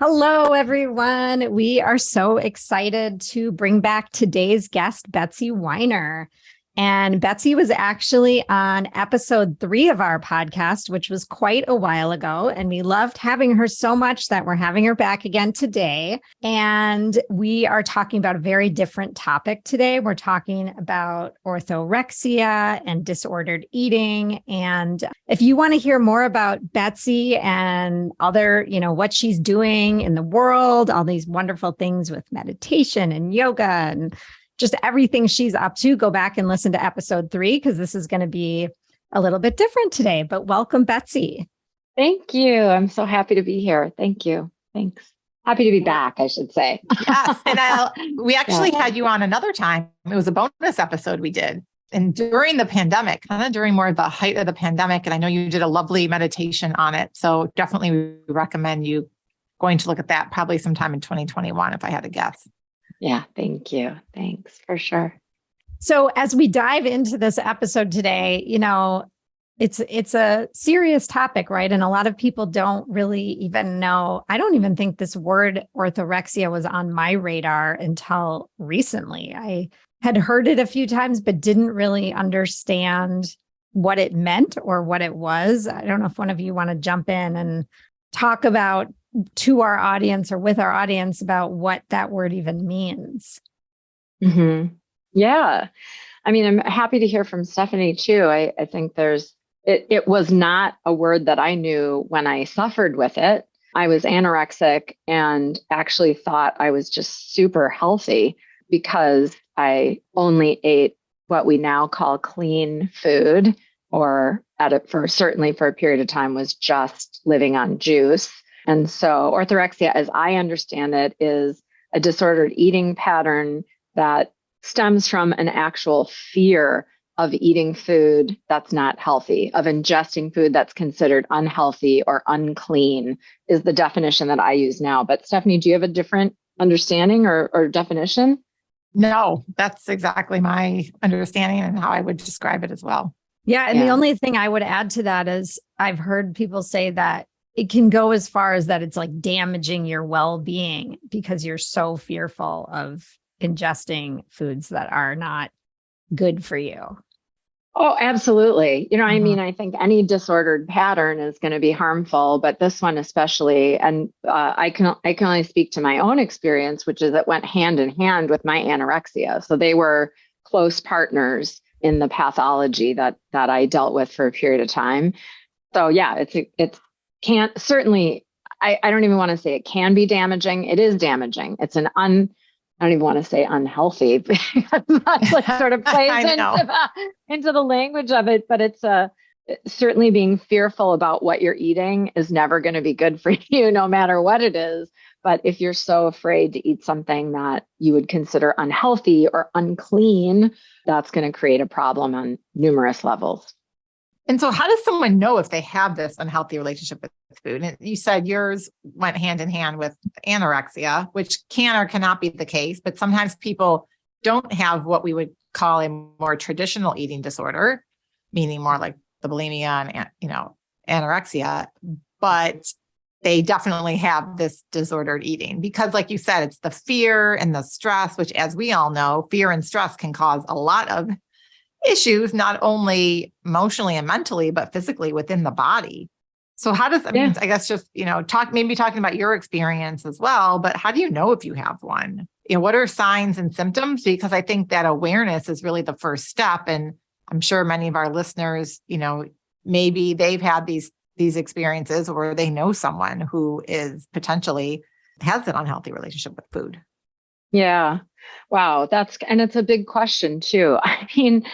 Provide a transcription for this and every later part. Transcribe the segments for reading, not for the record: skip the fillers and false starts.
Hello, everyone. We are so excited to bring back today's guest, Betsy Weiner. And Betsy was actually on episode 3 of our podcast, which was quite a while ago. And we loved having her so much that we're having her back again today. And we are talking about a very different topic today. We're talking about orthorexia and disordered eating. And if you want to hear more about Betsy and other, what she's doing in the world, all these wonderful things with meditation and yoga and just everything she's up to, go back and listen to episode 3, because this is going to be a little bit different today. But welcome, Betsy. Thank you. I'm so happy to be here. Thank you. Thanks. Happy to be back, I should say. Yes. And we actually had you on another time. It was a bonus episode we did. And during the pandemic, kind of during more of the height of the pandemic. And I know you did a lovely meditation on it. So definitely we recommend you going to look at that probably sometime in 2021, if I had to guess. Yeah, thank you. Thanks, for sure. So as we dive into this episode today, it's a serious topic, right? And a lot of people don't really even know. I don't even think this word orthorexia was on my radar until recently. I had heard it a few times, but didn't really understand what it meant or what it was. I don't know if one of you want to jump in and talk about to our audience or with our audience about what that word even means. Mm-hmm. Yeah. I mean, I'm happy to hear from Stephanie too. I think it was not a word that I knew when I suffered with it. I was anorexic and actually thought I was just super healthy because I only ate what we now call clean food, or certainly for a period of time was just living on juice. And so orthorexia, as I understand it, is a disordered eating pattern that stems from an actual fear of eating food that's not healthy, of ingesting food that's considered unhealthy or unclean, is the definition that I use now. But Stephanie, do you have a different understanding or definition? No, that's exactly my understanding and how I would describe it as well. Yeah. And the only thing I would add to that is I've heard people say that it can go as far as that it's like damaging your well-being because you're so fearful of ingesting foods that are not good for you. Oh, absolutely. I mean, I think any disordered pattern is going to be harmful, but this one especially. And I can only speak to my own experience, which is it went hand in hand with my anorexia. So they were close partners in the pathology that I dealt with for a period of time. So yeah, it's can't certainly, I don't even want to say it can be damaging. It is damaging. It's I don't even want to say unhealthy because that like sort of plays into the language of it, but it's certainly being fearful about what you're eating is never going to be good for you, no matter what it is. But if you're so afraid to eat something that you would consider unhealthy or unclean, that's going to create a problem on numerous levels. And so how does someone know if they have this unhealthy relationship with food? And you said yours went hand in hand with anorexia, which can or cannot be the case, but sometimes people don't have what we would call a more traditional eating disorder, meaning more like the bulimia and, anorexia, but they definitely have this disordered eating because like you said, it's the fear and the stress, which as we all know, fear and stress can cause a lot of issues, not only emotionally and mentally, but physically within the body. So how does, I guess just, talking about your experience as well, but how do you know if you have one? What are signs and symptoms? Because I think that awareness is really the first step. And I'm sure many of our listeners, maybe they've had these experiences or they know someone who is potentially has an unhealthy relationship with food. Yeah. Wow. It's a big question too. I mean,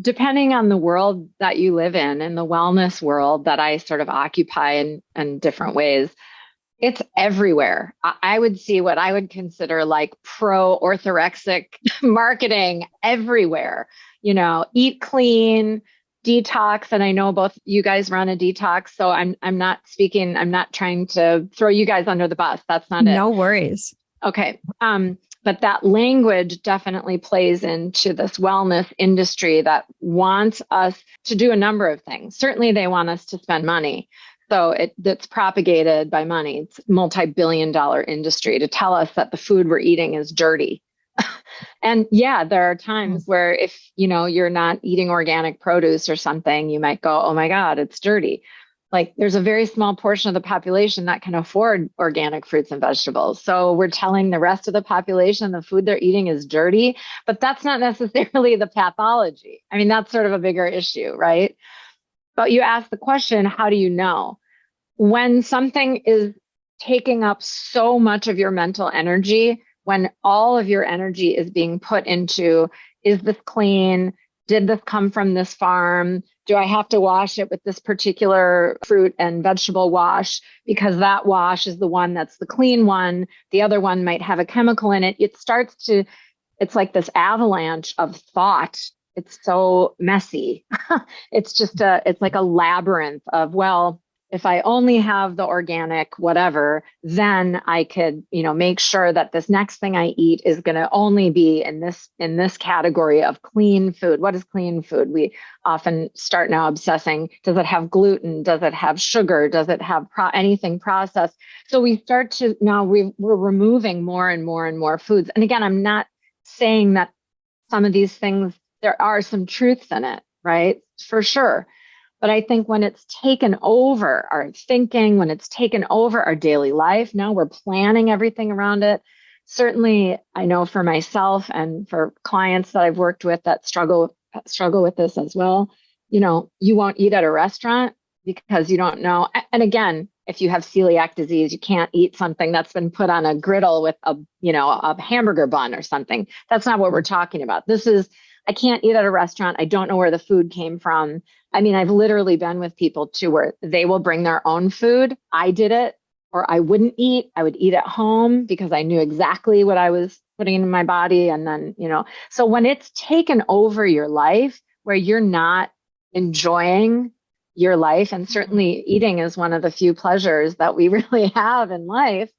depending on the world that you live in the wellness world that I sort of occupy in different ways, it's everywhere. I would see what I would consider like pro-orthorexic marketing everywhere, eat clean, detox. And I know both you guys run a detox. So I'm not trying to throw you guys under the bus. That's not it. No worries. Okay. But that language definitely plays into this wellness industry that wants us to do a number of things. Certainly they want us to spend money. So that's propagated by money. It's multi-billion-dollar industry to tell us that the food we're eating is dirty. And yeah, there are times where if, you're not eating organic produce or something, you might go, oh my God, it's dirty. Like there's a very small portion of the population that can afford organic fruits and vegetables. So we're telling the rest of the population the food they're eating is dirty, but that's not necessarily the pathology. I mean, that's sort of a bigger issue, right? But you ask the question, how do you know? When something is taking up so much of your mental energy, when all of your energy is being put into, is this clean? Did this come from this farm? Do I have to wash it with this particular fruit and vegetable wash because that wash is the one that's the clean one? The other one might have a chemical in it. It's like this avalanche of thought. It's so messy. It's like a labyrinth of, well, if I only have the organic whatever, then I could, make sure that this next thing I eat is going to only be in this category of clean food. What is clean food? We often start now obsessing. Does it have gluten? Does it have sugar? Does it have anything processed? So we start to now we're removing more and more and more foods. And again, I'm not saying that some of these things, there are some truths in it, right? For sure. But I think when it's taken over our thinking, when it's taken over our daily life, now we're planning everything around it. Certainly, I know for myself and for clients that I've worked with that struggle with this as well, you won't eat at a restaurant because you don't know. And again, if you have celiac disease, you can't eat something that's been put on a griddle with a hamburger bun or something. That's not what we're talking about. I can't eat at a restaurant. I don't know where the food came from. I mean, I've literally been with people too, where they will bring their own food. I did it, or I wouldn't eat. I would eat at home because I knew exactly what I was putting in my body. And then, so when it's taken over your life where you're not enjoying your life, and certainly eating is one of the few pleasures that we really have in life.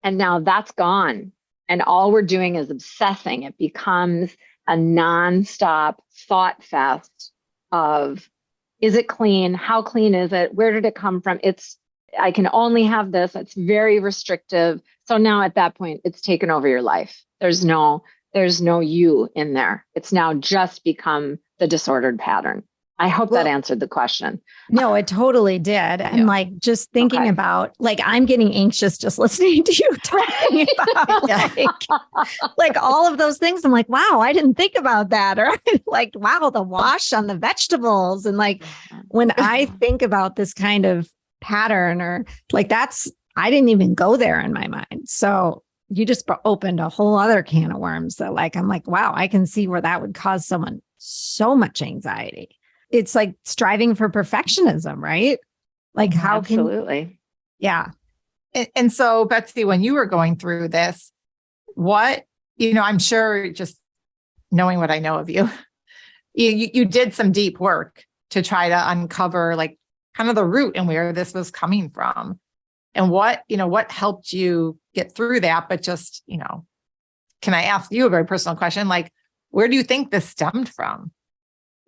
And now that's gone. And all we're doing is obsessing. It becomes a nonstop thought fest of, is it clean? How clean is it? Where did it come from? I can only have this. It's very restrictive. So now at that point, it's taken over your life. There's no you in there. It's now just become the disordered pattern. I hope that answered the question. No, it totally did. And just thinking about, I'm getting anxious just listening to you talking about like all of those things. I'm like, wow, I didn't think about that. Or like, wow, the wash on the vegetables. And when I think about this kind of pattern or I didn't even go there in my mind. So you just opened a whole other can of worms that I'm like, wow, I can see where that would cause someone so much anxiety. It's like striving for perfectionism, right? Like how Absolutely. Yeah. And so Betsy, when you were going through this, I'm sure just knowing what I know of you, you did some deep work to try to uncover kind of the root and where this was coming from and what helped you get through that. But just, can I ask you a very personal question? Where do you think this stemmed from?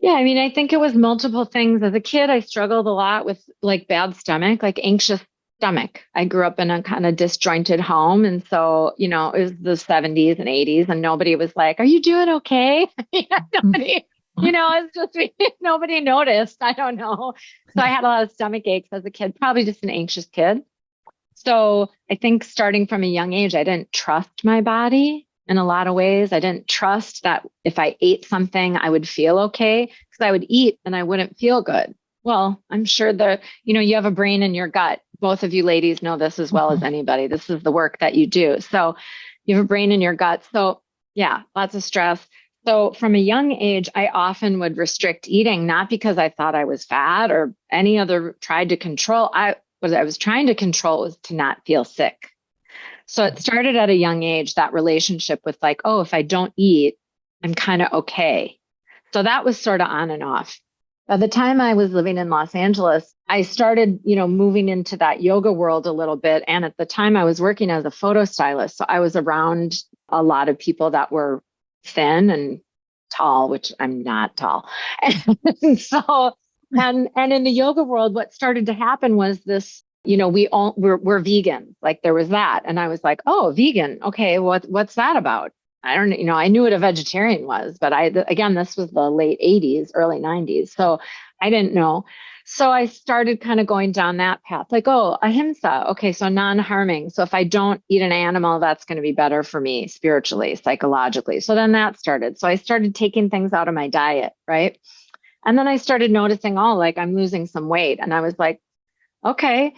Yeah, I mean, I think it was multiple things. As a kid, I struggled a lot with bad stomach, anxious stomach. I grew up in a kind of disjointed home. And so, it was the 70s and 80s and nobody was like, are you doing okay? Nobody, it's just, nobody noticed. I don't know. So I had a lot of stomach aches as a kid, probably just an anxious kid. So I think starting from a young age, I didn't trust my body. In a lot of ways, I didn't trust that if I ate something, I would feel okay because I would eat and I wouldn't feel good. Well, I'm sure you have a brain in your gut. Both of you ladies know this as well as anybody. This is the work that you do. So you have a brain in your gut. So yeah, lots of stress. So from a young age, I often would restrict eating, not because I thought I was fat or any other tried to control. What I was trying to control was to not feel sick. So it started at a young age, that relationship with if I don't eat, I'm kind of okay. So that was sort of on and off. By the time I was living in Los Angeles, I started, moving into that yoga world a little bit. And at the time I was working as a photo stylist. So I was around a lot of people that were thin and tall, which I'm not tall. And so And in the yoga world, what started to happen was this, we're vegan. Like there was that. And I was like, oh, vegan. Okay. What's that about? I don't know. I knew what a vegetarian was, but again, this was the late 80s, early 90s. So I didn't know. So I started kind of going down that path, like, oh, ahimsa. Okay. So non-harming. So if I don't eat an animal, that's going to be better for me spiritually, psychologically. So then that started. So I started taking things out of my diet. Right. And then I started noticing, oh, like I'm losing some weight. And I was like, okay,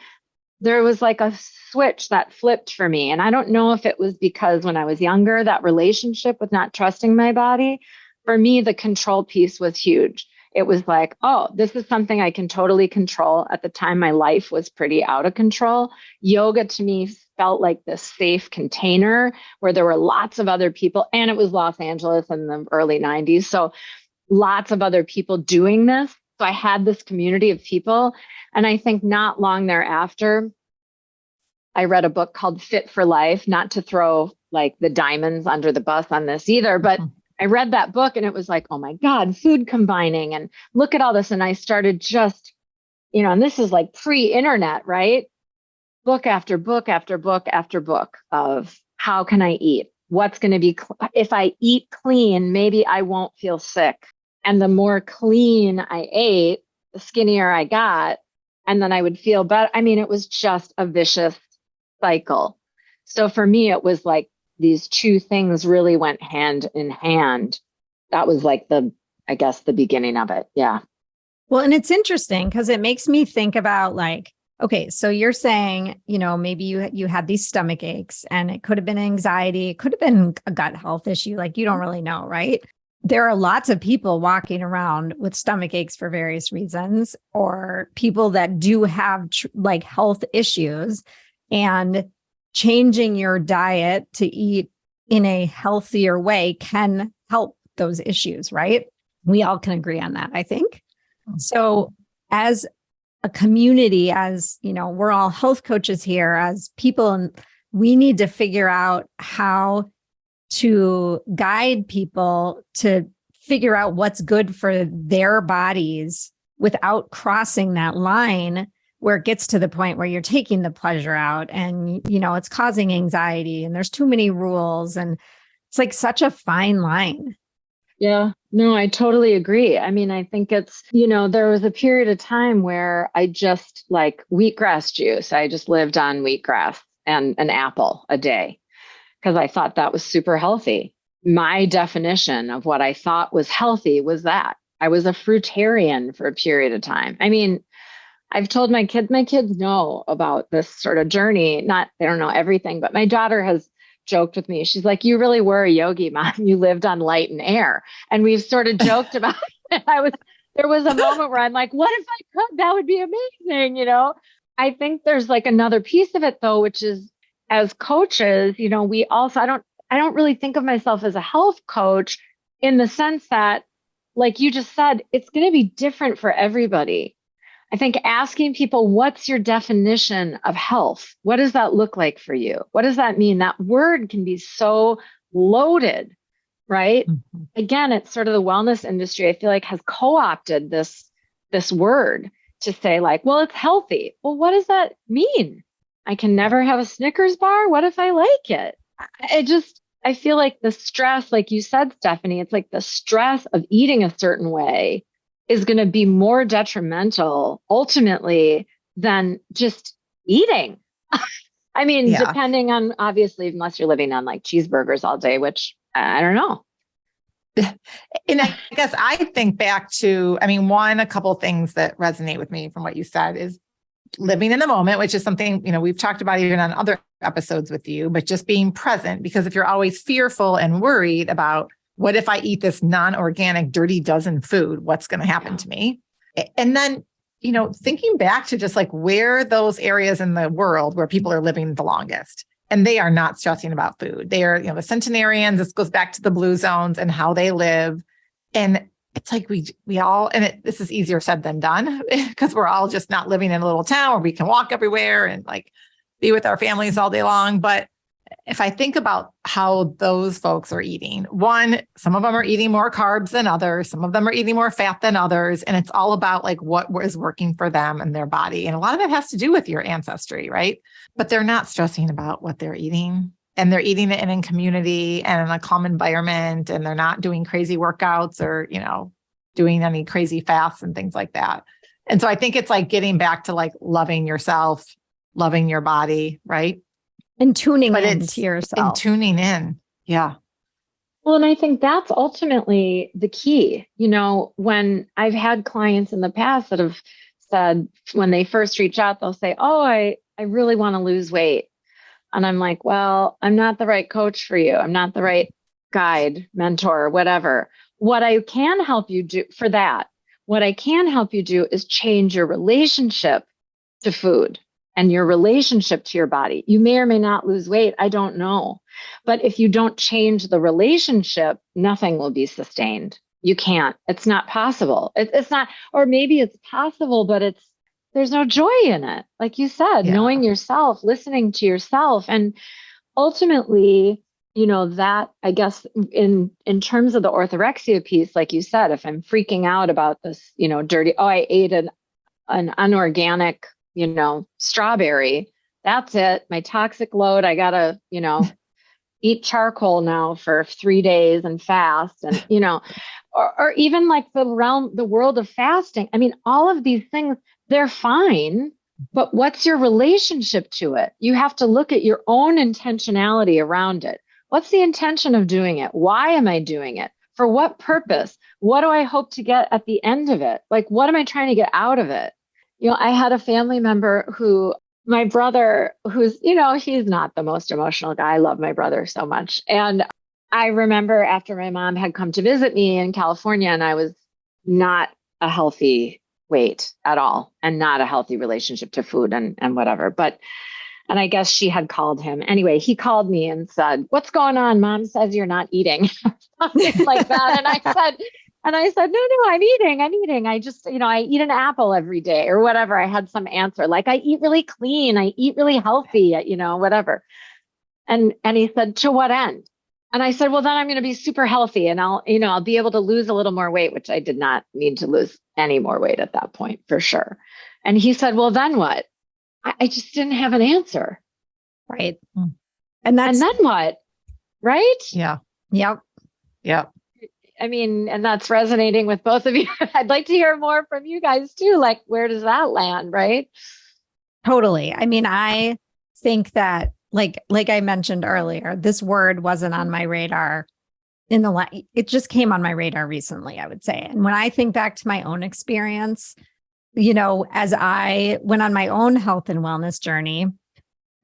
there was like a switch that flipped for me. And I don't know if it was because when I was younger, that relationship with not trusting my body, for me, the control piece was huge. It was like, oh, this is something I can totally control. At the time, my life was pretty out of control. Yoga to me felt like this safe container where there were lots of other people. And it was Los Angeles in the early 90s. So lots of other people doing this. So I had this community of people. And I think not long thereafter, I read a book called Fit for Life, not to throw like the diamonds under the bus on this either, but I read that book and it was like, oh my God, food combining and look at all this. And I started just, and this is like pre-internet, right? Book after book after book after book of how can I eat? What's going to be, if I eat clean, maybe I won't feel sick. And the more clean I ate, the skinnier I got. And then I would feel better. I mean, it was just a vicious cycle. So for me, it was like these two things really went hand in hand. That was like the beginning of it. Yeah. Well, and it's interesting because it makes me think about like, okay, so you're saying, maybe you had these stomach aches and it could have been anxiety. It could have been a gut health issue. Like you don't really know, right? There are lots of people walking around with stomach aches for various reasons, or people that do have like health issues, and changing your diet to eat in a healthier way can help those issues, right? We all can agree on that, I think. So as a community, as we're all health coaches here, as people, and we need to figure out how to guide people to figure out what's good for their bodies without crossing that line where it gets to the point where you're taking the pleasure out and, it's causing anxiety and there's too many rules. And it's like such a fine line. Yeah, no, I totally agree. I mean, I think it's, there was a period of time where I just like wheatgrass juice. I just lived on wheatgrass and an apple a day, because I thought that was super healthy. My definition of what I thought was healthy was that. I was a fruitarian for a period of time. I mean, I've told my kids know about this sort of journey. They don't know everything, but my daughter has joked with me. She's like, you really were a yogi, Mom. You lived on light and air. And we've sort of joked about it. There was a moment where I'm like, what if I could? That would be amazing. I think there's like another piece of it though, which is, as coaches, we also, I don't really think of myself as a health coach in the sense that, like you just said, it's going to be different for everybody. I think asking people, what's your definition of health? What does that look like for you? What does that mean? That word can be so loaded, right? Mm-hmm. Again, it's sort of the wellness industry, I feel like, has co-opted this word to say like, well, it's healthy. Well, what does that mean? I can never have a Snickers bar. What if I like it? I feel like the stress, like you said, Stephanie, it's like the stress of eating a certain way is going to be more detrimental ultimately than just eating. I mean, depending on, obviously, unless you're living on like cheeseburgers all day, which I don't know. And I guess I think back to, a couple of things that resonate with me from what you said is living in the moment, which is something, we've talked about even on other episodes with you, but just being present, because if you're always fearful and worried about what if I eat this non-organic, dirty dozen food, what's going to happen to me? And then, thinking back to just like where those areas in the world where people are living the longest, and they are not stressing about food. They are, the centenarians, this goes back to the blue zones and how they live. And it's like we all, and this is easier said than done because we're all just not living in a little town where we can walk everywhere and like be with our families all day long. But if I think about how those folks are eating, one, some of them are eating more carbs than others. Some of them are eating more fat than others. And it's all about like what is working for them and their body. And a lot of it has to do with your ancestry, right? But they're not stressing about what they're eating. And they're eating it in community and in a calm environment. And they're not doing crazy workouts or, doing any crazy fasts and things like that. And so I think it's like getting back to like loving yourself, loving your body, right? And tuning into yourself. And tuning in. Yeah. Well, and I think that's ultimately the key. When I've had clients in the past that have said, when they first reach out, they'll say, oh, I really want to lose weight. And I'm like, well, I'm not the right coach for you. I'm not the right guide, mentor, whatever. What I can help you do for that, what I can help you do is change your relationship to food and your relationship to your body. You may or may not lose weight. I don't know. But if you don't change the relationship, nothing will be sustained. You can't. It's not possible. It's not, or maybe it's possible, but there's no joy in it. Like you said, knowing yourself, listening to yourself. And ultimately, that, I guess, in terms of the orthorexia piece, like you said, if I'm freaking out about this, dirty, I ate an unorganic, strawberry, that's it. My toxic load, I gotta, eat charcoal now for 3 days and fast. And, or even like the world of fasting. I mean, all of these things, they're fine, but what's your relationship to it? You have to look at your own intentionality around it. What's the intention of doing it? Why am I doing it? For what purpose? What do I hope to get at the end of it? Like, what am I trying to get out of it? I had a family member my brother, who's, he's not the most emotional guy. I love my brother so much. And I remember after my mom had come to visit me in California, and I was not a healthy weight at all and not a healthy relationship to food and whatever. And I guess she had called him. Anyway, he called me and said, what's going on? Mom says you're not eating. Something like that. And I said, no, I'm eating. I just, I eat an apple every day or whatever. I had some answer, like I eat really clean. I eat really healthy, whatever. And he said, to what end? And I said, well, then I'm going to be super healthy and I'll be able to lose a little more weight, which I did not need to lose any more weight at that point for sure. And he said, well, then what? I just didn't have an answer. Right. And then what? Right? Yeah. Yep. Yep. I mean, and that's resonating with both of you. I'd like to hear more from you guys too. Like, where does that land? Right. Totally. I mean, I think that like I mentioned earlier, this word wasn't on my radar it just came on my radar recently, I would say. And when I think back to my own experience, as I went on my own health and wellness journey,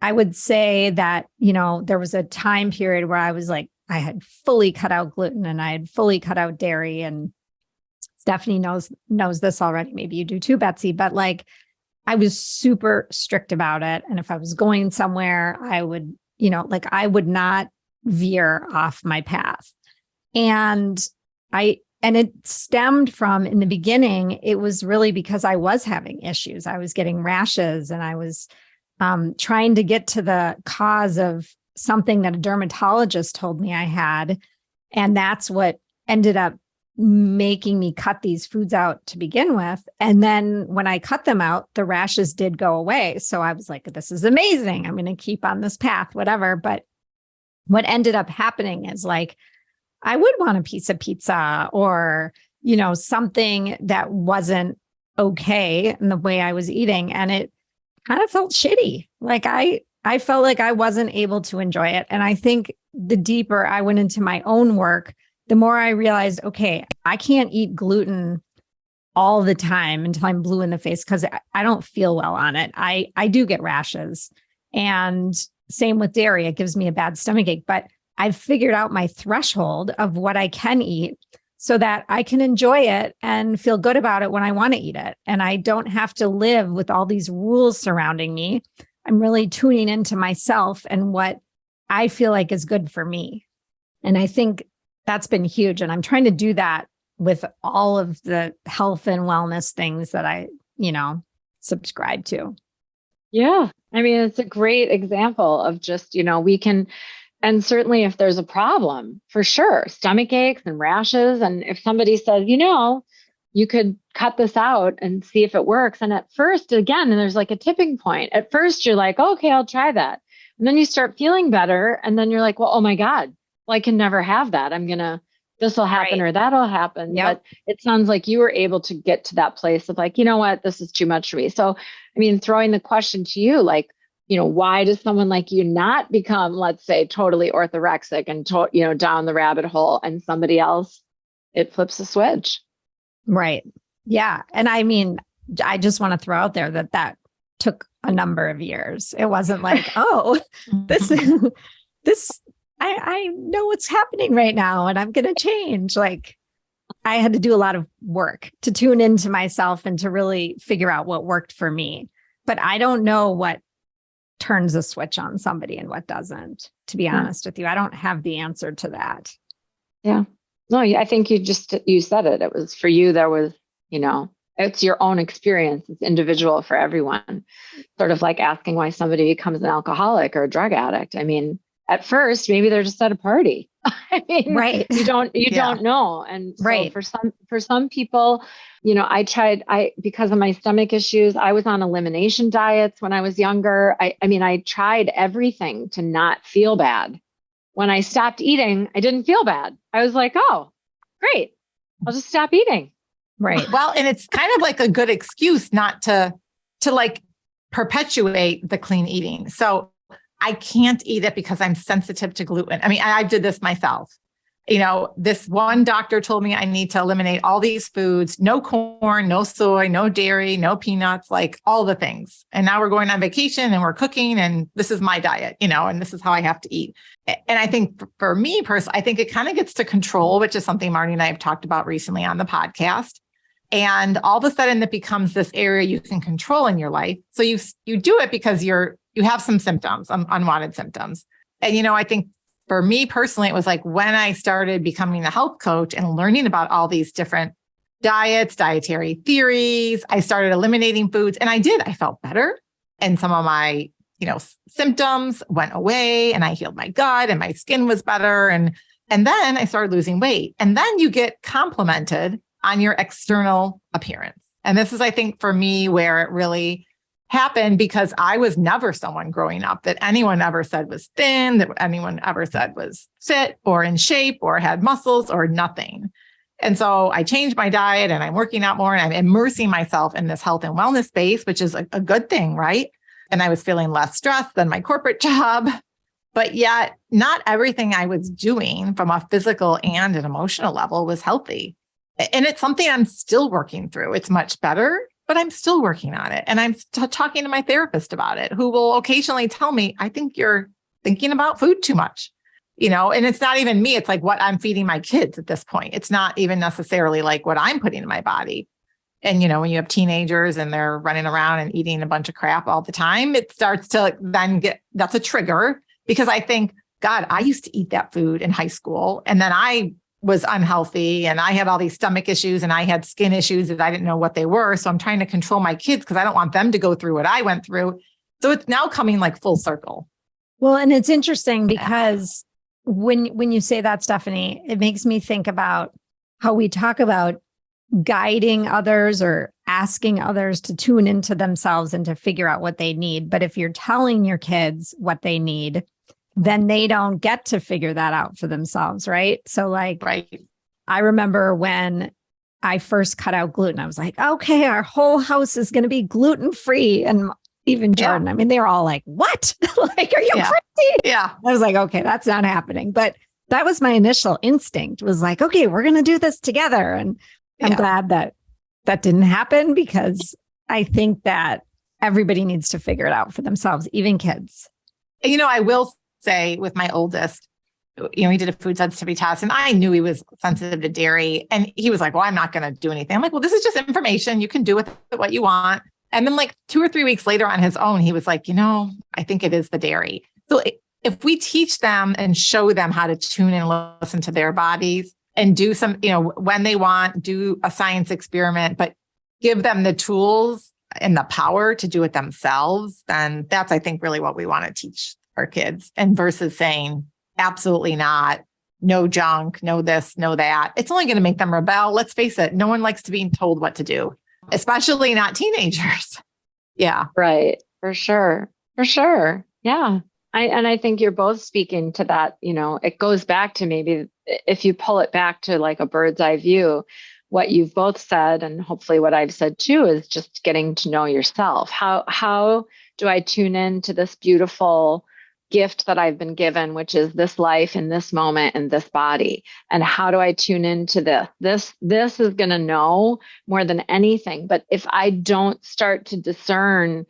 I would say that, there was a time period where I was like, I had fully cut out gluten and I had fully cut out dairy. And Stephanie knows this already. Maybe you do too, Betsy, but like I was super strict about it. And if I was going somewhere, I would, I would not veer off my path. And it stemmed from, in the beginning, it was really because I was having issues. I was getting rashes and I was trying to get to the cause of something that a dermatologist told me I had. And that's what ended up making me cut these foods out to begin with. And then when I cut them out, the rashes did go away. So I was like, this is amazing. I'm going to keep on this path, whatever. But what ended up happening is like, I would want a piece of pizza or, something that wasn't okay in the way I was eating. And it kind of felt shitty. Like I felt like I wasn't able to enjoy it. And I think the deeper I went into my own work, the more I realized, okay, I can't eat gluten all the time until I'm blue in the face because I don't feel well on it. I do get rashes. And same with dairy. It gives me a bad stomachache. But I've figured out my threshold of what I can eat so that I can enjoy it and feel good about it when I want to eat it. And I don't have to live with all these rules surrounding me. I'm really tuning into myself and what I feel like is good for me. And I think that's been huge. And I'm trying to do that with all of the health and wellness things that I, subscribe to. Yeah. I mean, it's a great example of just, we can, and certainly if there's a problem, for sure, stomach aches and rashes. And if somebody says, you could cut this out and see if it works. And at first, again, and there's like a tipping point. At first, you're like, okay, I'll try that. And then you start feeling better. And then you're like, well, oh my God, well, I can never have that. This will happen or that'll happen. Yep. But it sounds like you were able to get to that place of like, you know what, this is too much for me. So, I mean, throwing the question to you, like, why does someone like you not become, let's say, totally orthorexic and, down the rabbit hole, and somebody else, it flips a switch. Right. Yeah. And I mean, I just want to throw out there that took a number of years. It wasn't like, oh, I know what's happening right now and I'm going to change. Like, I had to do a lot of work to tune into myself and to really figure out what worked for me. But I don't know what turns a switch on somebody and what doesn't, to be honest with you. I don't have the answer to that. Yeah. No, I think you said it. It was for you. There was, it's your own experience. It's individual for everyone. Sort of like asking why somebody becomes an alcoholic or a drug addict. I mean, at first, maybe they're just at a party. I mean, right. You don't know. And so for some people, because of my stomach issues, I was on elimination diets when I was younger. I tried everything to not feel bad. When I stopped eating, I didn't feel bad. I was like, oh, great. I'll just stop eating. Right. Well, and it's kind of like a good excuse not to like perpetuate the clean eating. So I can't eat it because I'm sensitive to gluten. I mean, I did this myself. This one doctor told me I need to eliminate all these foods, no corn, no soy, no dairy, no peanuts, like all the things. And now we're going on vacation and we're cooking and this is my diet, and this is how I have to eat. And I think for me personally, I think it kind of gets to control, which is something Marnie and I have talked about recently on the podcast. And all of a sudden it becomes this area you can control in your life. So you do it because you have some symptoms, unwanted symptoms. And, I think for me personally, it was like when I started becoming a health coach and learning about all these different diets, dietary theories, I started eliminating foods and I felt better. And some of my, symptoms went away and I healed my gut and my skin was better. And then I started losing weight. And then you get complimented on your external appearance. And this is, I think, for me, where it really happened, because I was never someone growing up that anyone ever said was thin, that anyone ever said was fit or in shape or had muscles or nothing. And so I changed my diet and I'm working out more and I'm immersing myself in this health and wellness space, which is a good thing, right? And I was feeling less stressed than my corporate job. But yet not everything I was doing from a physical and an emotional level was healthy. And it's something I'm still working through. It's much better, but I'm still working on it. And I'm talking to my therapist about it, who will occasionally tell me, I think you're thinking about food too much, and it's not even me. It's like what I'm feeding my kids at this point. It's not even necessarily like what I'm putting in my body. And, when you have teenagers and they're running around and eating a bunch of crap all the time, it starts to then that's a trigger, because I think, God, I used to eat that food in high school. And then I was unhealthy and I had all these stomach issues and I had skin issues that I didn't know what they were. So I'm trying to control my kids because I don't want them to go through what I went through. So it's now coming like full circle. Well, and it's interesting because when you say that, Stephanie, it makes me think about how we talk about guiding others or asking others to tune into themselves and to figure out what they need. But if you're telling your kids what they need, then they don't get to figure that out for themselves, right? So right. I remember when I first cut out gluten, I was like, okay, our whole house is going to be gluten-free. And even Jordan, I mean, they were all like, what? Like, are you crazy? Yeah. I was like, okay, that's not happening. But that was my initial instinct, was like, okay, we're going to do this together. And I'm glad that didn't happen, because I think that everybody needs to figure it out for themselves, even kids. I will say with my oldest, he did a food sensitivity test and I knew he was sensitive to dairy. And he was like, well, I'm not going to do anything. I'm like, well, this is just information. You can do with it what you want. And then like 2 or 3 weeks later on his own, he was like, I think it is the dairy. So if we teach them and show them how to tune and listen to their bodies and do some, when they want, do a science experiment, but give them the tools and the power to do it themselves, then that's, I think, really what we want to teach our kids. And versus saying, absolutely not, no junk, no this, no that. It's only going to make them rebel. Let's face it. No one likes to be told what to do, especially not teenagers. Yeah. Right. For sure. For sure. Yeah. I think you're both speaking to that. It goes back to, maybe if you pull it back to like a bird's eye view, what you've both said, and hopefully what I've said too, is just getting to know yourself. How do I tune into this beautiful gift that I've been given, which is this life in this moment in this body? And how do I tune into this? This is going to know more than anything. But if I don't start to discern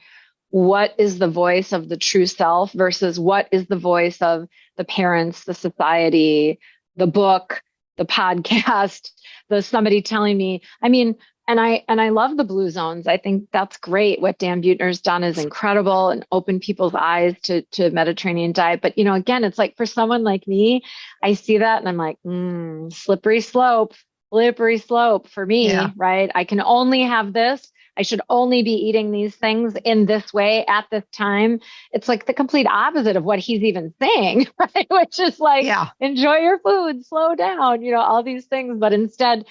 what is the voice of the true self versus what is the voice of the parents, the society, the book, the podcast, somebody telling me, and I love the blue zones. I think that's great. What Dan Buettner's done is incredible and opened people's eyes to Mediterranean diet. But, again, it's like for someone like me, I see that and I'm like, slippery slope for me, right? I can only have this. I should only be eating these things in this way at this time. It's like the complete opposite of what he's even saying, right? Which is like, enjoy your food, slow down, all these things. But instead,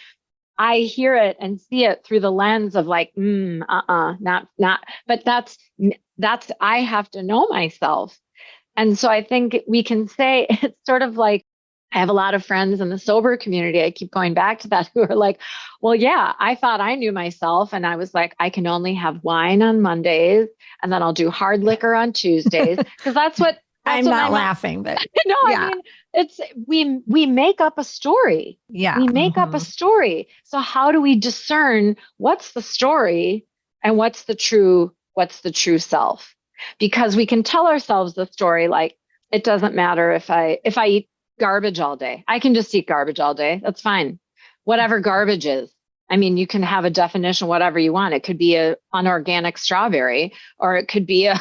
I hear it and see it through the lens of like, not. But that's, I have to know myself. And so I think we can say it's sort of like, I have a lot of friends in the sober community. I keep going back to that, who are like, well, yeah, I thought I knew myself. And I was like, I can only have wine on Mondays and then I'll do hard liquor on Tuesdays. Cause that's what I'm not laughing, but no, yeah. It's, we make up a story. Yeah. We make up a story. So how do we discern what's the story and what's the true self? Because we can tell ourselves the story. Like, it doesn't matter if I eat garbage all day. I can just eat garbage all day. That's fine. Whatever garbage is. You can have a definition, whatever you want. It could be an unorganic strawberry, or it could be a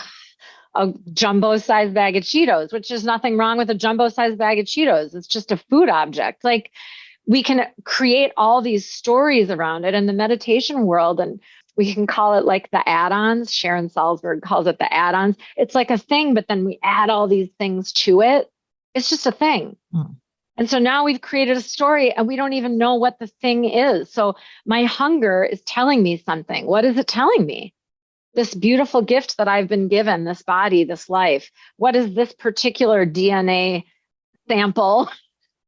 jumbo-sized bag of Cheetos, which is nothing wrong with a jumbo-sized bag of Cheetos. It's just a food object. Like, we can create all these stories around it in the meditation world, and we can call it like the add-ons. Sharon Salzberg calls it the add-ons. It's like a thing, but then we add all these things to it. It's just a thing. And so now we've created a story and we don't even know what the thing is. So my hunger is telling me something. What is it telling me? This beautiful gift that I've been given, this body, this life. What does this particular DNA sample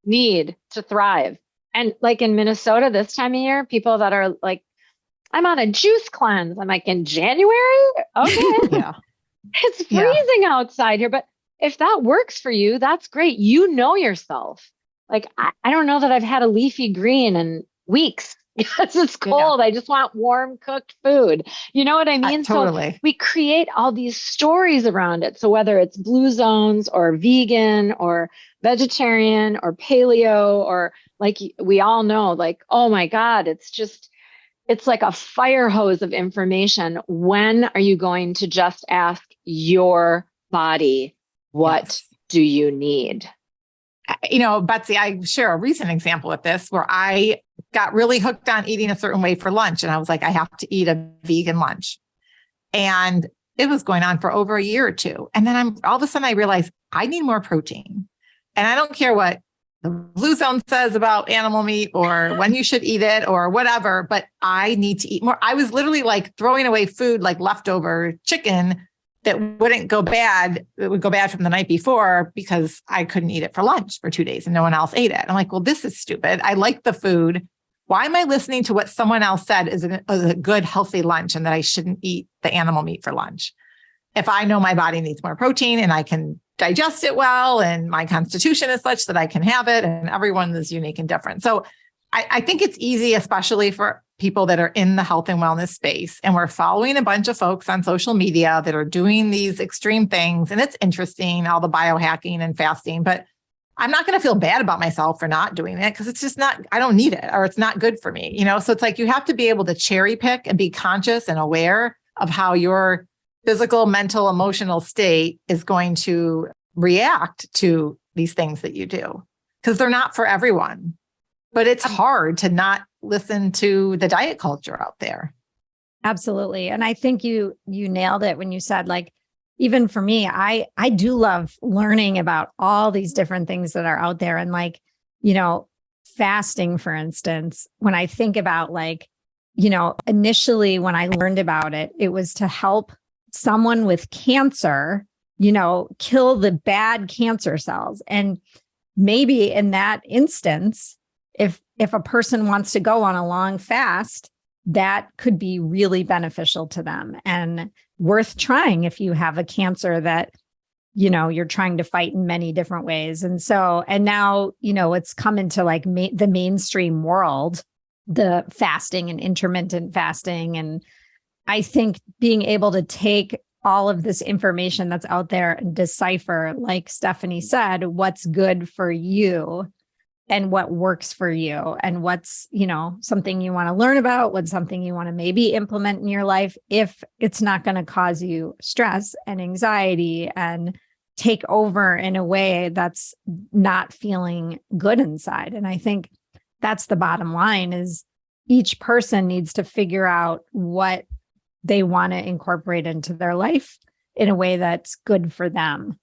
need to thrive? And like in Minnesota this time of year, people that are like, I'm on a juice cleanse. I'm like, in January? Okay. It's freezing outside here, but if that works for you, that's great. You know yourself. Like, I don't know that I've had a leafy green in weeks because it's cold. I just want warm cooked food. You know what I mean? Totally. So we create all these stories around it. So whether it's blue zones or vegan or vegetarian or paleo, or like we all know, like, oh my God, it's like a fire hose of information. When are you going to just ask your body, what do you need? Betsy, I share a recent example with this where I got really hooked on eating a certain way for lunch. And I was like, I have to eat a vegan lunch. And it was going on for over a year or two. And then all of a sudden I realized I need more protein. And I don't care what the blue zone says about animal meat or when you should eat it or whatever, but I need to eat more. I was literally like throwing away food, like leftover chicken that wouldn't go bad. It would go bad from the night before because I couldn't eat it for lunch for 2 days and no one else ate it. I'm like, well, this is stupid. I like the food. Why am I listening to what someone else said is a good, healthy lunch and that I shouldn't eat the animal meat for lunch? If I know my body needs more protein and I can digest it well and my constitution is such that I can have it, and everyone is unique and different. So I think it's easy, especially for people that are in the health and wellness space. And we're following a bunch of folks on social media that are doing these extreme things. And it's interesting, all the biohacking and fasting, but I'm not going to feel bad about myself for not doing it because it's just not, I don't need it or it's not good for me. So it's like you have to be able to cherry pick and be conscious and aware of how your physical, mental, emotional state is going to react to these things that you do because they're not for everyone. But it's hard to not listen to the diet culture out there. Absolutely. And I think you nailed it when you said, like, even for me, I do love learning about all these different things that are out there. And like, fasting, for instance, when I think about like, initially when I learned about it, it was to help someone with cancer, kill the bad cancer cells. And maybe in that instance, if a person wants to go on a long fast, that could be really beneficial to them and worth trying if you have a cancer that, you're trying to fight in many different ways. And now, it's come into like the mainstream world, the fasting and intermittent fasting. And I think being able to take all of this information that's out there and decipher, like Stephanie said, what's good for you and what works for you and what's, something you want to learn about, what's something you want to maybe implement in your life, if it's not going to cause you stress and anxiety and take over in a way that's not feeling good inside. And I think that's the bottom line, is each person needs to figure out what they want to incorporate into their life in a way that's good for them.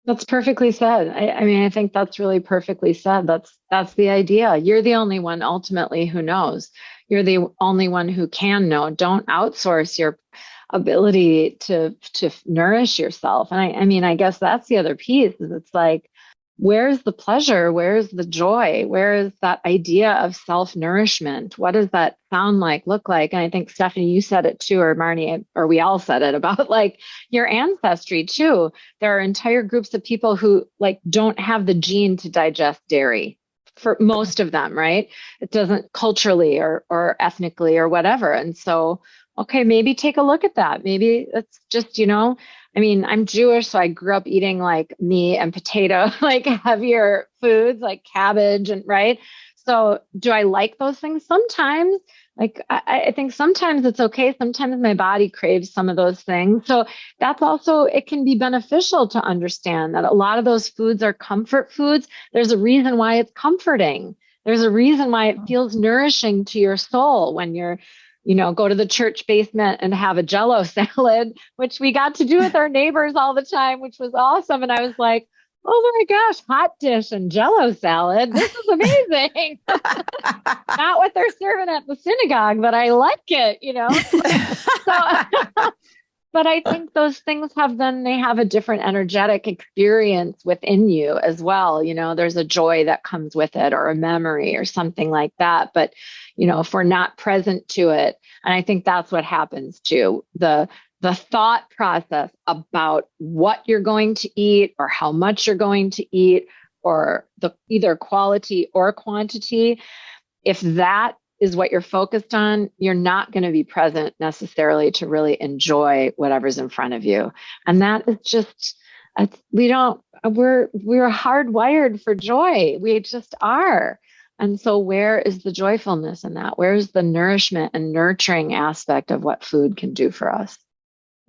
That's perfectly said. I think that's really perfectly said. That's the idea. You're the only one ultimately who knows. You're the only one who can know. Don't outsource your ability to nourish yourself. And I guess that's the other piece, is it's like, where's the pleasure? Where's the joy? Where is that idea of self-nourishment? What does that sound like, look like? And I think, Stephanie, you said it too, or Marnie, or we all said it about like your ancestry too. There are entire groups of people who like don't have the gene to digest dairy, for most of them, right? It doesn't, culturally or ethnically or whatever. And so, okay, maybe take a look at that. Maybe it's just, I'm Jewish, so I grew up eating like meat and potato, like heavier foods like cabbage, and right. So do I like those things? Sometimes, like, I think sometimes it's okay. Sometimes my body craves some of those things. So that's also, it can be beneficial to understand that a lot of those foods are comfort foods. There's a reason why it's comforting. There's a reason why it feels nourishing to your soul when you're, go to the church basement and have a Jell-O salad, which we got to do with our neighbors all the time, which was awesome. And I was like, oh my gosh, hot dish and Jell-O salad. This is amazing. Not what they're serving at the synagogue, but I like it, So, but I think those things they have a different energetic experience within you as well. There's a joy that comes with it, or a memory or something like that. But, if we're not present to it, and I think that's what happens too, the thought process about what you're going to eat or how much you're going to eat, or the either quality or quantity, if that is what you're focused on, you're not going to be present necessarily to really enjoy whatever's in front of you. And that is just, we're hardwired for joy. We just are. And so where is the joyfulness in that? Where's the nourishment and nurturing aspect of what food can do for us?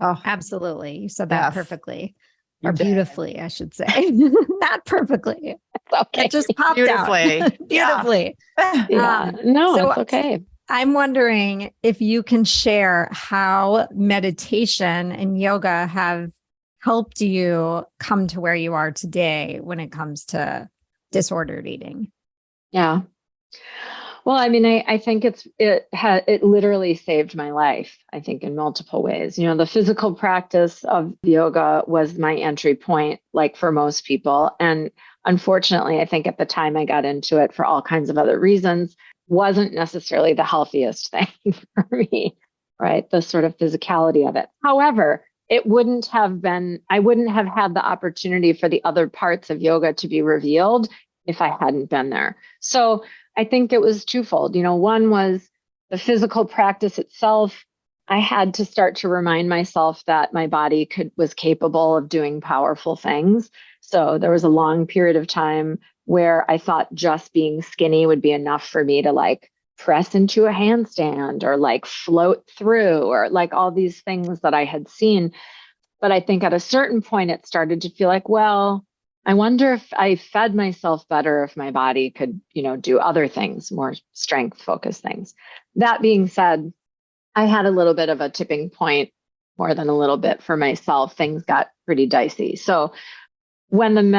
Oh, absolutely. You said that perfectly. Or You did. Beautifully, I should say. Not perfectly. Okay. It just popped Beautifully. out. Beautifully. Yeah. No, so it's okay. I'm wondering if you can share how meditation and yoga have helped you come to where you are today when it comes to disordered eating. Yeah. Well, I think it literally saved my life, I think, in multiple ways. The physical practice of yoga was my entry point, like for most people. And unfortunately, I think at the time I got into it for all kinds of other reasons, wasn't necessarily the healthiest thing for me, right? The sort of physicality of it. However, I wouldn't have had the opportunity for the other parts of yoga to be revealed if I hadn't been there. So I think it was twofold. One was the physical practice itself. I had to start to remind myself that my body was capable of doing powerful things. So there was a long period of time where I thought just being skinny would be enough for me to like press into a handstand or like float through, or like all these things that I had seen. But I think at a certain point, it started to feel like, well, I wonder if I fed myself better, if my body could, do other things, more strength focused things. That being said, I had a little bit of a tipping point, more than a little bit for myself. Things got pretty dicey. So when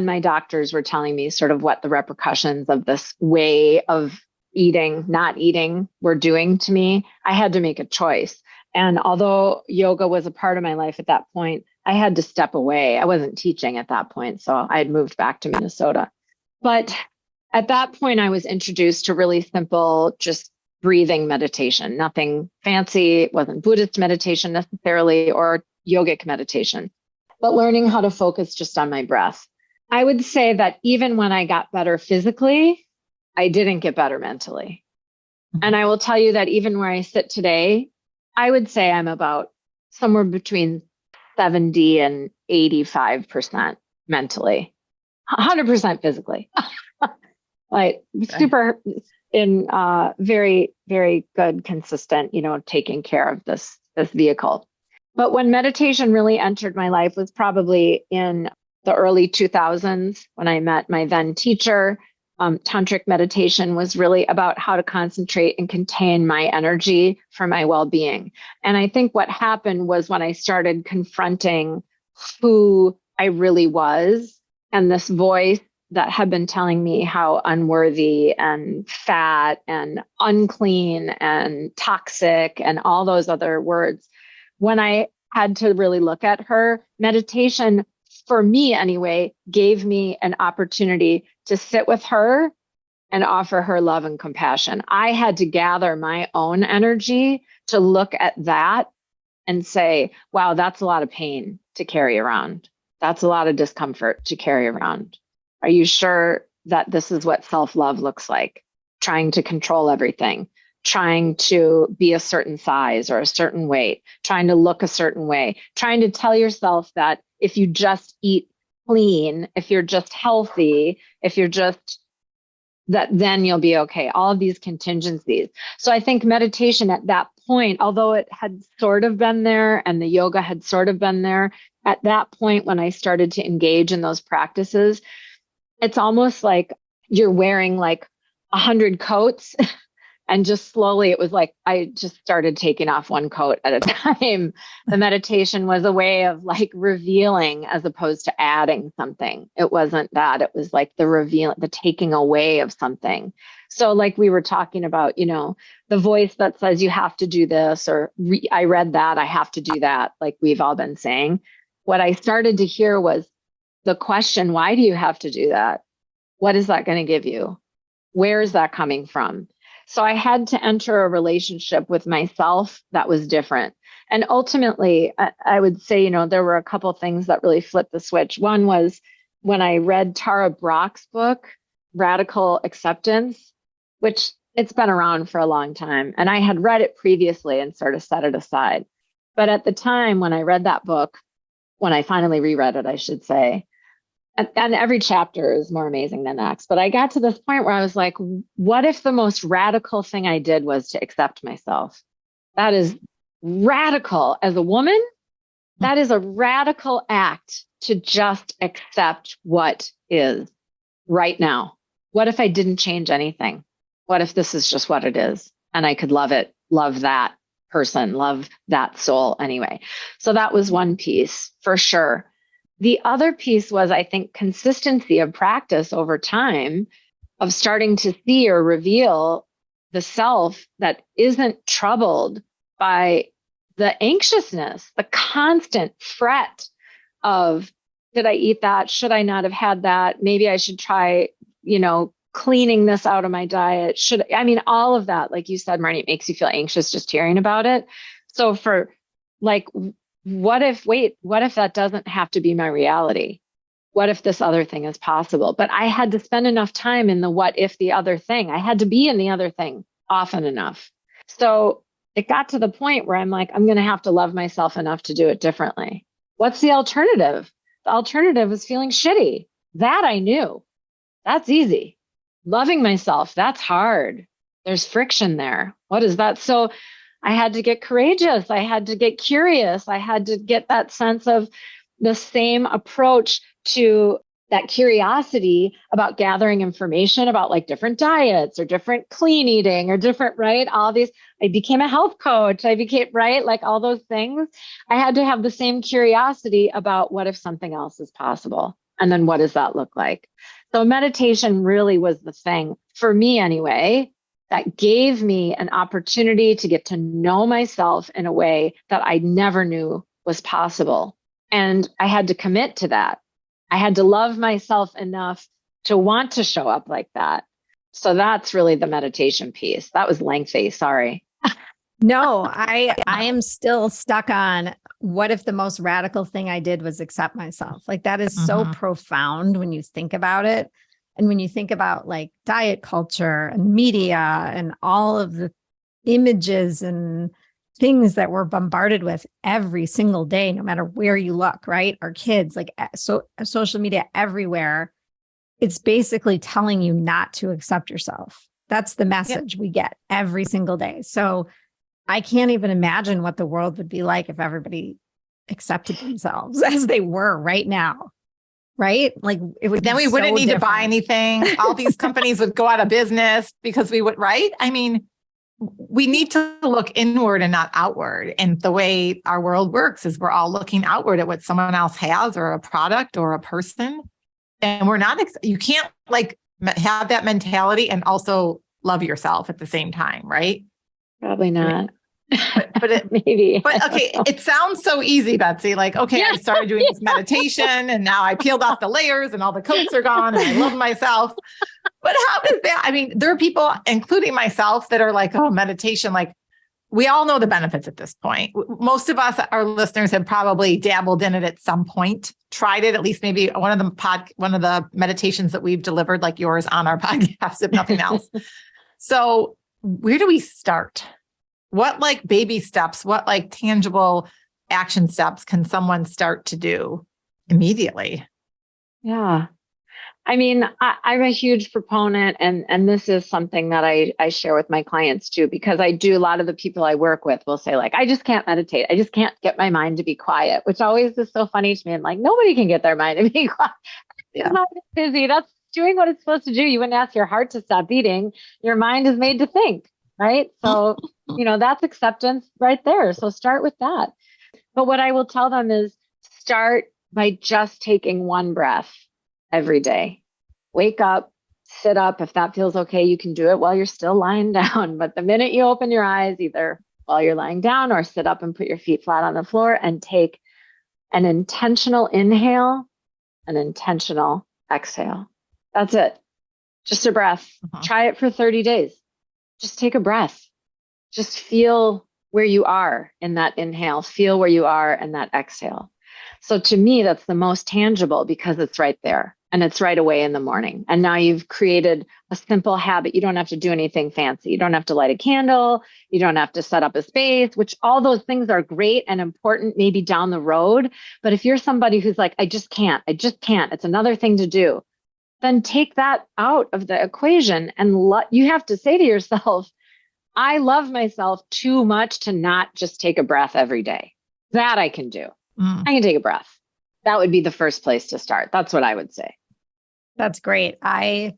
my doctors were telling me sort of what the repercussions of this way of eating, not eating, were doing to me, I had to make a choice. And although yoga was a part of my life at that point, I had to step away. I wasn't teaching at that point, so I had moved back to Minnesota. But at that point, I was introduced to really simple, just breathing meditation, nothing fancy. It wasn't Buddhist meditation necessarily or yogic meditation, but learning how to focus just on my breath. I would say that even when I got better physically, I didn't get better mentally. And I will tell you that even where I sit today, I would say I'm about somewhere between 70 and 85% mentally, 100% physically. Like super in very, very good, consistent, taking care of this vehicle. But when meditation really entered my life was probably in the early 2000s when I met my then teacher. Tantric meditation was really about how to concentrate and contain my energy for my well-being. And I think what happened was when I started confronting who I really was and this voice that had been telling me how unworthy and fat and unclean and toxic and all those other words, when I had to really look at her, meditation, for me anyway, gave me an opportunity to sit with her and offer her love and compassion. I had to gather my own energy to look at that and say, wow, that's a lot of pain to carry around. That's a lot of discomfort to carry around. Are you sure that this is what self-love looks like? Trying to control everything, trying to be a certain size or a certain weight, trying to look a certain way, trying to tell yourself that if you just eat clean, if you're just healthy, if you're just that, then you'll be okay. All of these contingencies. So I think meditation at that point, although it had sort of been there and the yoga had sort of been there, at that point when I started to engage in those practices, it's almost like you're wearing like 100 coats. And just slowly, it was like I just started taking off one coat at a time. The meditation was a way of like revealing as opposed to adding something. It wasn't that. It was like the taking away of something. So like we were talking about, the voice that says you have to do this, or I read that, I have to do that, like we've all been saying. What I started to hear was the question, why do you have to do that? What is that going to give you? Where is that coming from? So I had to enter a relationship with myself that was different. And ultimately, I would say, there were a couple of things that really flipped the switch. One was when I read Tara Brach's book, Radical Acceptance, which it's been around for a long time. And I had read it previously and sort of set it aside. But at the time when I read that book, when I finally reread it, I should say, and every chapter is more amazing than the next. But I got to this point where I was like, what if the most radical thing I did was to accept myself? That is radical. As a woman, that is a radical act to just accept what is right now. What if I didn't change anything? What if this is just what it is? And I could love it, love that person, love that soul anyway. So that was one piece for sure. The other piece was, I think, consistency of practice over time of starting to see or reveal the self that isn't troubled by the anxiousness, the constant fret of, did I eat that? Should I not have had that? Maybe I should try, cleaning this out of my diet. All of that, like you said, Marnie, it makes you feel anxious just hearing about it. So for like, what if that doesn't have to be my reality? What if this other thing is possible? But I had to spend enough time in the what if the other thing. I had to be in the other thing often enough. So it got to the point where I'm like, I'm going to have to love myself enough to do it differently. What's the alternative? The alternative is feeling shitty. That I knew. That's easy. Loving myself, that's hard. There's friction there. What is that? So I had to get courageous. I had to get curious. I had to get that sense of the same approach to that curiosity about gathering information about like different diets or different clean eating or different, right? All these, I became a health coach. I became, right? Like all those things. I had to have the same curiosity about what if something else is possible? And then what does that look like? So meditation really was the thing for me anyway, that gave me an opportunity to get to know myself in a way that I never knew was possible. And I had to commit to that. I had to love myself enough to want to show up like that. So that's really the meditation piece. That was lengthy. Sorry. No, I am still stuck on what if the most radical thing I did was accept myself? Like that is so profound when you think about it. And when you think about like diet culture and media and all of the images and things that we're bombarded with every single day, no matter where you look, right? Our kids, like social media everywhere, it's basically telling you not to accept yourself. That's the message we get every single day. So I can't even imagine what the world would be like if everybody accepted themselves as they were right now. Right? Like it would. Then we wouldn't need to buy anything. All these companies would go out of business because we would, right? I mean, we need to look inward and not outward. And the way our world works is we're all looking outward at what someone else has or a product or a person. And we're not, you can't like have that mentality and also love yourself at the same time, right? Probably not. But it maybe. But okay, it sounds so easy, Betsy. Like, okay, I started doing this meditation and now I peeled off the layers and all the coats are gone and I love myself. But how does that? I mean, there are people, including myself, that are like, oh, meditation, like we all know the benefits at this point. Most of us, our listeners, have probably dabbled in it at some point, tried it, at least maybe one of the meditations that we've delivered, like yours, on our podcast, if nothing else. So where do we start? What like baby steps, what like tangible action steps can someone start to do immediately? Yeah. I mean, I'm a huge proponent, and this is something that I share with my clients too, because I do, a lot of the people I work with will say like, I just can't meditate. I just can't get my mind to be quiet, which always is so funny to me. I'm like, nobody can get their mind to be quiet. Yeah. It's not busy. That's doing what it's supposed to do. You wouldn't ask your heart to stop beating. Your mind is made to think, right? So, that's acceptance right there. So start with that. But what I will tell them is start by just taking one breath every day. Wake up, sit up. If that feels okay, you can do it while you're still lying down. But the minute you open your eyes, either while you're lying down or sit up and put your feet flat on the floor and take an intentional inhale, an intentional exhale. That's it. Just a breath. Try it for 30 days. Just take a breath. Just feel where you are in that inhale. Feel where you are in that exhale. So to me, that's the most tangible because it's right there and it's right away in the morning. And now you've created a simple habit. You don't have to do anything fancy. You don't have to light a candle. You don't have to set up a space, which all those things are great and important maybe down the road. But if you're somebody who's like, I just can't, it's another thing to do, then take that out of the equation. And you have to say to yourself, I love myself too much to not just take a breath every day. That I can do. I can take a breath. That would be the first place to start. That's what I would say. That's great. I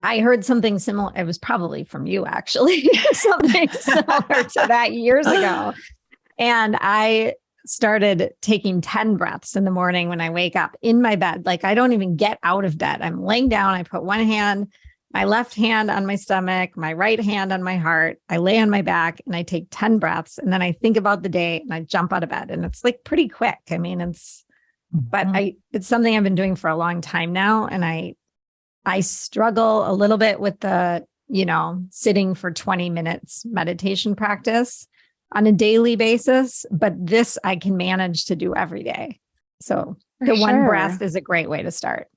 heard something similar. It was probably from you, actually, something similar to that years ago. And I started taking 10 breaths in the morning when I wake up in my bed. Like I don't even get out of bed. I'm laying down. I put my left hand on my stomach, my right hand on my heart. I lay on my back and I take 10 breaths. And then I think about the day and I jump out of bed. And it's like pretty quick. I mean, it's something I've been doing for a long time now. And I struggle a little bit with the, sitting for 20 minutes meditation practice on a daily basis, but this I can manage to do every day. So one breath is a great way to start.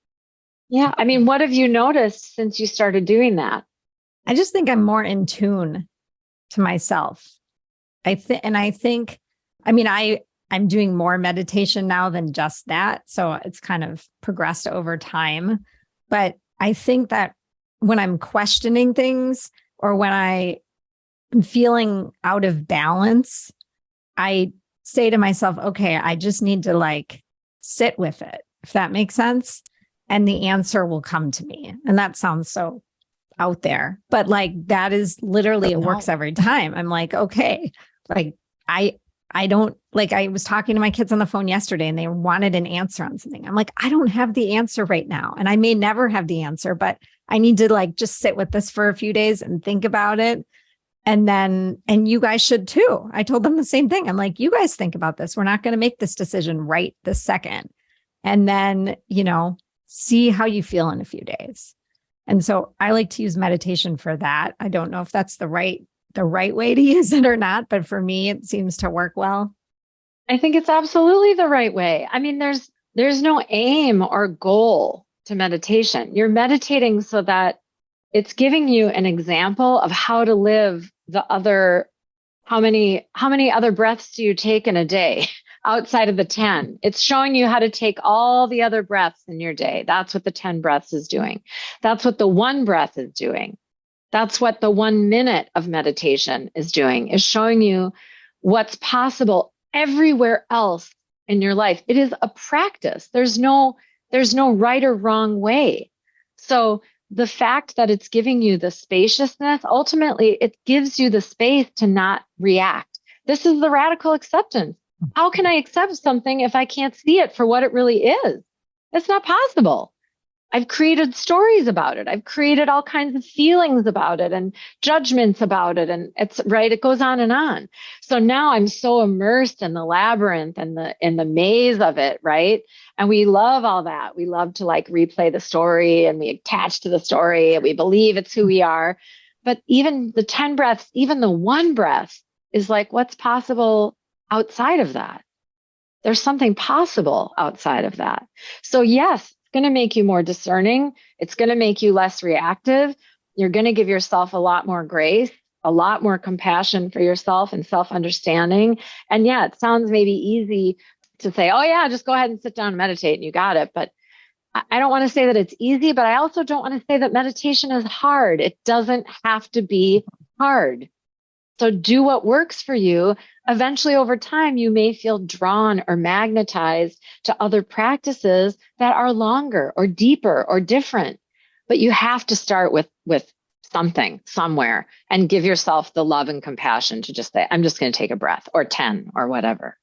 Yeah. I mean, what have you noticed since you started doing that? I just think I'm more in tune to myself. I'm doing more meditation now than just that. So it's kind of progressed over time. But I think that when I'm questioning things or when I'm feeling out of balance, I say to myself, okay, I just need to like sit with it, if that makes sense. and the answer will come to me. And that sounds so out there, but like, that is literally, it works every time. I'm like, okay, like I don't like, I was talking to my kids on the phone yesterday and they wanted an answer on something. I'm like, I don't have the answer right now. And I may never have the answer, but I need to like, just sit with this for a few days and think about it. And you guys should too. I told them the same thing. I'm like, you guys think about this. We're not going to make this decision right this second. And then, see how you feel in a few days. And so I like to use meditation for that. I don't know if that's the right way to use it or not, but for me, it seems to work well. I think it's absolutely the right way. I mean, there's no aim or goal to meditation. You're meditating so that it's giving you an example of how to live how many other breaths do you take in a day outside of the 10? It's showing you how to take all the other breaths in your day. That's what the 10 breaths is doing. That's what the 1 breath is doing. That's what the 1 minute of meditation is doing, is showing you what's possible everywhere else in your life. It is a practice. There's no right or wrong way. So the fact that it's giving you the spaciousness, ultimately, it gives you the space to not react. This is the radical acceptance. How can I accept something if I can't see it for what it really is? It's not possible. I've created stories about it. I've created all kinds of feelings about it and judgments about it. And it's right. It goes on and on. So now I'm so immersed in the labyrinth and in the maze of it. Right. And we love all that. We love to like replay the story and we attach to the story and we believe it's who we are. But even the 10 breaths, even the 1 breath is like, what's possible outside of that? There's something possible outside of that. So yes, going to make you more discerning. It's going to make you less reactive. You're going to give yourself a lot more grace, a lot more compassion for yourself and self-understanding. And yeah, it sounds maybe easy to say, oh yeah, just go ahead and sit down and meditate and you got it. But I don't want to say that it's easy, but I also don't want to say that meditation is hard. It doesn't have to be hard. So do what works for you. Eventually, over time, you may feel drawn or magnetized to other practices that are longer or deeper or different. But you have to start with something somewhere and give yourself the love and compassion to just say, I'm just going to take a breath or 10 or whatever.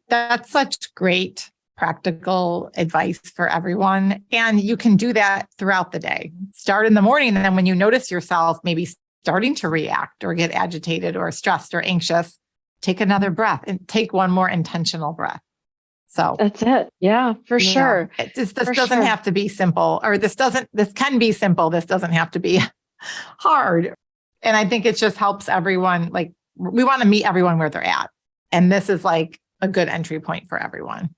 That's such great practical advice for everyone. And you can do that throughout the day. Start in the morning. And then when you notice yourself maybe starting to react or get agitated or stressed or anxious, take another breath and take 1 more intentional breath. So that's it. Yeah, for sure. This doesn't have to be simple, or this can be simple. This doesn't have to be hard. And I think it just helps everyone. Like, we want to meet everyone where they're at. And this is like a good entry point for everyone.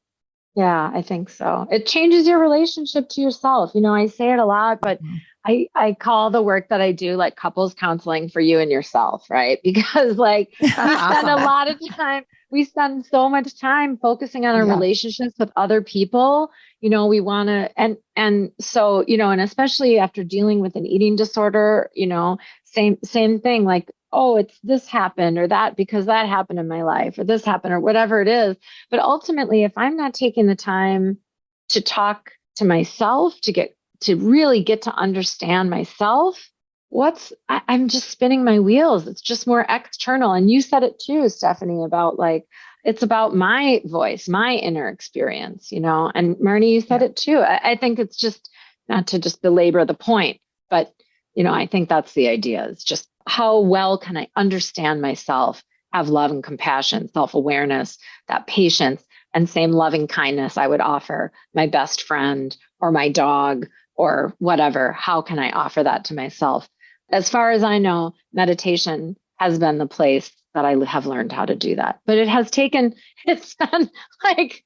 Yeah, I think so. It changes your relationship to yourself. I say it a lot, but I call the work that I do like couples counseling for you and yourself, right? Because like we spend so much time focusing on our relationships with other people. We want to, and so, and especially after dealing with an eating disorder, same thing, like, oh, it's this happened or that because that happened in my life or this happened or whatever it is. But ultimately, if I'm not taking the time to talk to myself, to really get to understand myself, I'm just spinning my wheels. It's just more external. And you said it too, Stephanie, about like, it's about my voice, my inner experience, and Marnie, you said it too. I think it's just not to just belabor the point, but, I think that's the idea. It's just how well can I understand myself, have love and compassion, self-awareness, that patience, and same loving kindness I would offer my best friend or my dog or whatever. How can I offer that to myself? As far as I know, meditation has been the place that I have learned how to do that. But it's been like,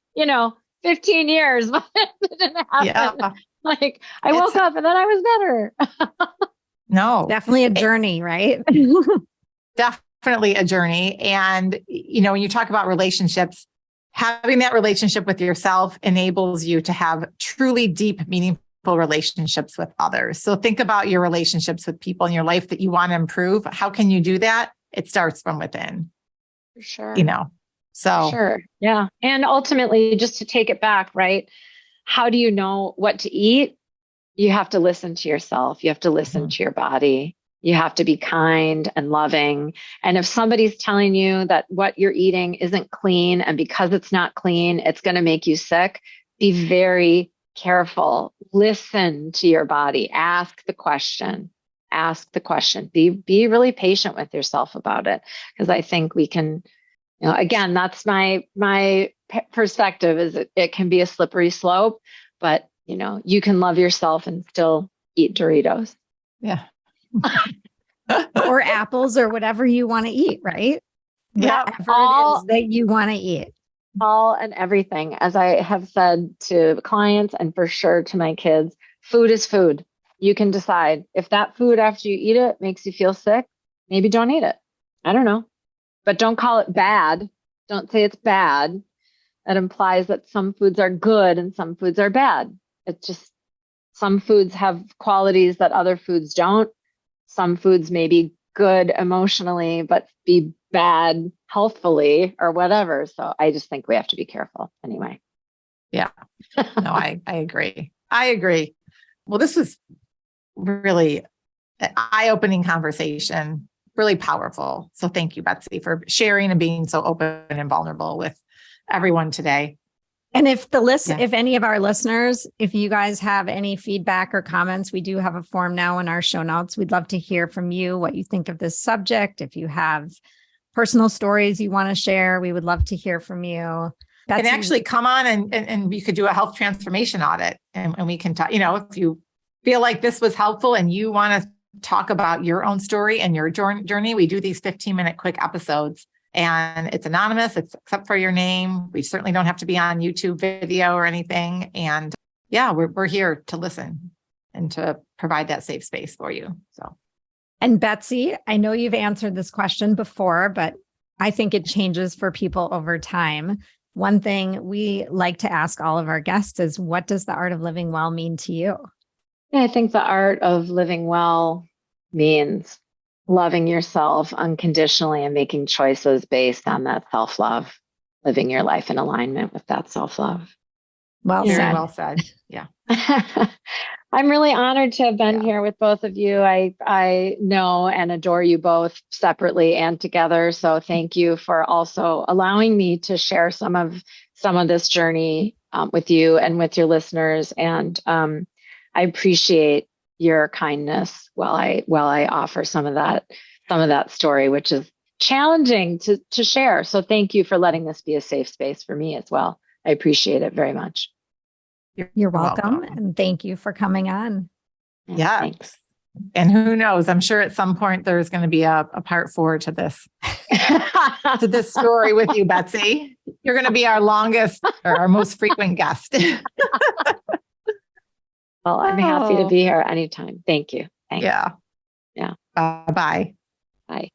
15 years, but it didn't happen. Yeah. Like I woke up and then I was better. No, definitely a journey, right? Definitely a journey. And, when you talk about relationships, having that relationship with yourself enables you to have truly deep, meaningful relationships with others. So think about your relationships with people in your life that you want to improve. How can you do that? It starts from within. For sure. So. Sure. Yeah. And ultimately, just to take it back, right? how do you know what to eat? You have to listen to yourself. You have to listen to your body. You have to be kind and loving. And if somebody's telling you that what you're eating isn't clean, and because it's not clean, it's going to make you sick, be very careful. Listen to your body. Ask the question. Ask the question. Be really patient with yourself about it. Because I think we can, again, that's my perspective, is it can be a slippery slope, but you can love yourself and still eat Doritos. Yeah. Or apples or whatever you want to eat, right? Yeah. Whatever it is that you want to eat. All and everything. As I have said to clients and for sure to my kids, food is food. You can decide if that food after you eat it makes you feel sick, maybe don't eat it. I don't know, but don't call it bad. Don't say it's bad. That implies that some foods are good and some foods are bad. It's just some foods have qualities that other foods don't. Some foods may be good emotionally, but be bad healthfully or whatever. So I just think we have to be careful anyway. Yeah. No, I agree. I agree. Well, this was really an eye-opening conversation, really powerful. So thank you, Betsy, for sharing and being so open and vulnerable with everyone today. And if any of our listeners, if you guys have any feedback or comments, we do have a form now in our show notes. We'd love to hear from you, what you think of this subject. If you have personal stories you want to share, we would love to hear from you. And actually come on and we could do a health transformation audit and we can talk, if you feel like this was helpful and you want to talk about your own story and your journey, we do these 15-minute quick episodes. And it's anonymous, except for your name. We certainly don't have to be on YouTube video or anything. And yeah, we're here to listen and to provide that safe space for you. So, and Betsy, I know you've answered this question before, but I think it changes for people over time. One thing we like to ask all of our guests is, what does the art of living well mean to you? Yeah, I think the art of living well means loving yourself unconditionally and making choices based on that self-love, living your life in alignment with that self-love. Very well said. Yeah. I'm really honored to have been here with both of you. I know and adore you both separately and together. So thank you for also allowing me to share some of this journey with you and with your listeners. And I appreciate your kindness while I offer some of that story, which is challenging to share. So thank you for letting this be a safe space for me as well. I appreciate it very much. You're welcome. And thank you for coming on. Yeah. Thanks. And who knows, I'm sure at some point there's going to be a part 4 to this, to this story with you, Betsy. You're going to be our longest or our most frequent guest. Well, I'm happy to be here anytime. Thank you. Thanks. Yeah. Yeah. Bye. Bye.